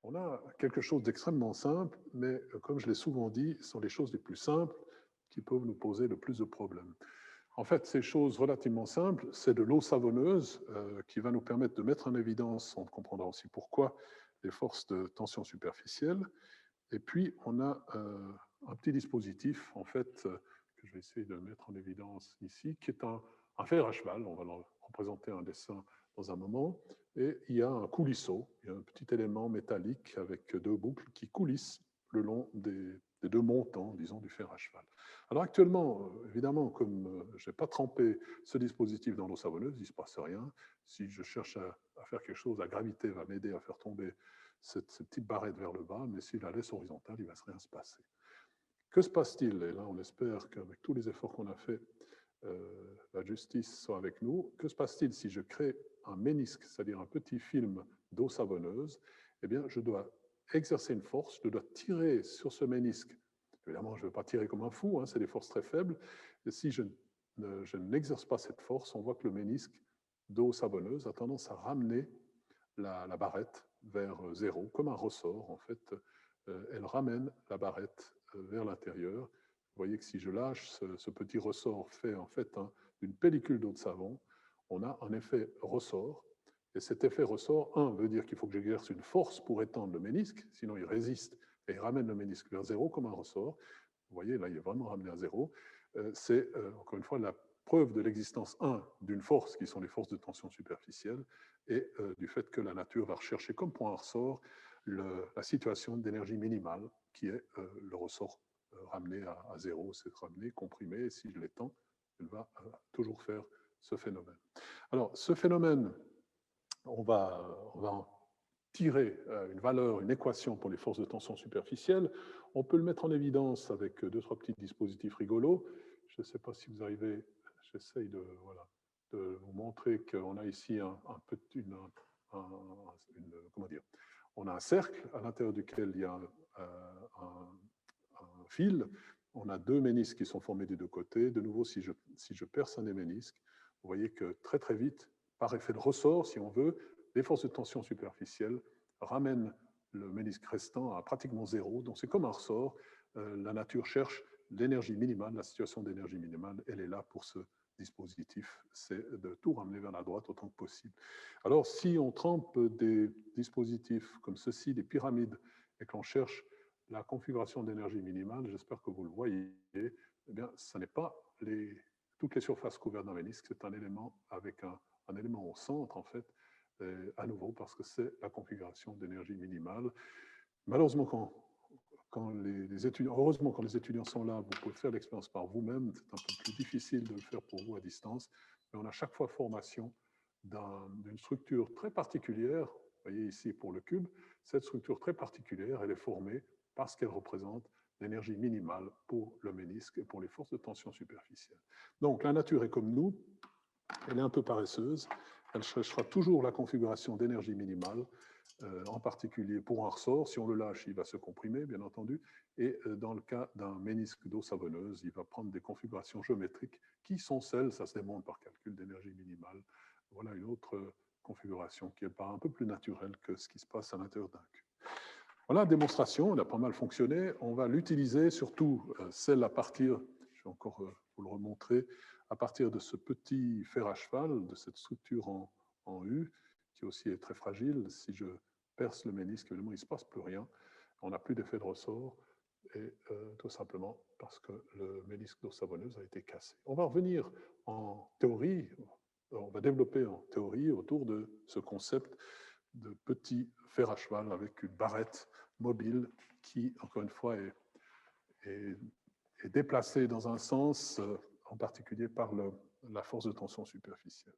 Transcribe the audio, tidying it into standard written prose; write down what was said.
On a quelque chose d'extrêmement simple, mais comme je l'ai souvent dit, ce sont les choses les plus simples qui peuvent nous poser le plus de problèmes. En fait, ces choses relativement simples, c'est de l'eau savonneuse qui va nous permettre de mettre en évidence, on comprendra aussi pourquoi, les forces de tension superficielle. Et puis, on a un petit dispositif, en fait, que je vais essayer de mettre en évidence ici, qui est un fer à cheval. On va le représenter un dessin dans un moment. Et il y a un coulisseau, il y a un petit élément métallique avec deux boucles qui coulissent le long des deux montants, disons, du fer à cheval. Alors actuellement, évidemment, comme je n'ai pas trempé ce dispositif dans l'eau savonneuse, il ne se passe rien. Si je cherche à faire quelque chose, la gravité va m'aider à faire tomber cette petite barrette vers le bas, mais si je la laisse horizontale, il ne va rien se passer. Que se passe-t-il? Et là, on espère qu'avec tous les efforts qu'on a faits, la justice soit avec nous. Que se passe-t-il si je crée un ménisque, c'est-à-dire un petit film d'eau savonneuse? Eh bien, je dois exercer une force, je dois tirer sur ce ménisque. Évidemment, je ne vais pas tirer comme un fou, hein, c'est des forces très faibles. Et si je n'exerce pas cette force, on voit que le ménisque d'eau savonneuse a tendance à ramener la barrette vers zéro, comme un ressort, en fait. Elle ramène la barrette vers l'intérieur. Vous voyez que si je lâche ce petit ressort fait en fait d'une pellicule d'eau de savon, on a un effet ressort. Et cet effet ressort, veut dire qu'il faut que j'exerce une force pour étendre le ménisque, sinon il résiste et il ramène le ménisque vers zéro comme un ressort. Vous voyez, là, il est vraiment ramené à zéro. C'est, encore une fois, la preuve de l'existence, d'une force, qui sont les forces de tension superficielle, et du fait que la nature va rechercher comme point de ressort la situation d'énergie minimale, qui est le ressort ramené à zéro, c'est ramené, comprimé, et si je l'étends, elle va toujours faire ce phénomène. Alors, ce phénomène, on va en tirer une valeur, une équation pour les forces de tension superficielle. On peut le mettre en évidence avec deux, trois petits dispositifs rigolos. Je ne sais pas si vous arrivez, j'essaye de vous montrer qu'on a ici comment dire, on a un cercle à l'intérieur duquel il y a un fil. On a deux ménisques qui sont formés des deux côtés. De nouveau, si je perce un des ménisques, vous voyez que très très vite, par effet de ressort, si on veut, les forces de tension superficielle ramènent le ménisque restant à pratiquement zéro. Donc c'est comme un ressort. La nature cherche l'énergie minimale, la situation d'énergie minimale, elle est là pour ce dispositif, c'est de tout ramener vers la droite autant que possible. Alors, si on trempe des dispositifs comme ceci, des pyramides, et qu'on cherche la configuration d'énergie minimale, j'espère que vous le voyez, eh bien, ce n'est pas toutes les surfaces couvertes d'un ménisque, c'est un élément avec un élément au centre, en fait, à nouveau, parce que c'est la configuration d'énergie minimale. Malheureusement, heureusement, quand les étudiants sont là, vous pouvez faire l'expérience par vous-même. C'est un peu plus difficile de le faire pour vous à distance. Mais on a chaque fois formation d'une structure très particulière. Vous voyez ici pour le cube, cette structure très particulière, elle est formée parce qu'elle représente l'énergie minimale pour le ménisque et pour les forces de tension superficielle. Donc la nature est comme nous, elle est un peu paresseuse. Elle cherchera toujours la configuration d'énergie minimale, en particulier pour un ressort. Si on le lâche, il va se comprimer, bien entendu. Et dans le cas d'un ménisque d'eau savonneuse, il va prendre des configurations géométriques qui sont celles, ça se démontre par calcul d'énergie minimale. Voilà une autre configuration qui est un peu plus naturelle que ce qui se passe à l'intérieur d'un cube. Voilà la démonstration, elle a pas mal fonctionné. On va l'utiliser, surtout celle à partir, je vais encore vous le remontrer, à partir de ce petit fer à cheval, de cette structure en U, qui aussi est très fragile. Si je perce le ménisque, évidemment, il ne se passe plus rien. On n'a plus d'effet de ressort, et tout simplement parce que le ménisque d'eau savonneuse a été cassé. On va revenir en théorie, on va développer en théorie autour de ce concept de petit fer à cheval avec une barrette mobile qui, encore une fois, est déplacée dans un sens, en particulier par la force de tension superficielle.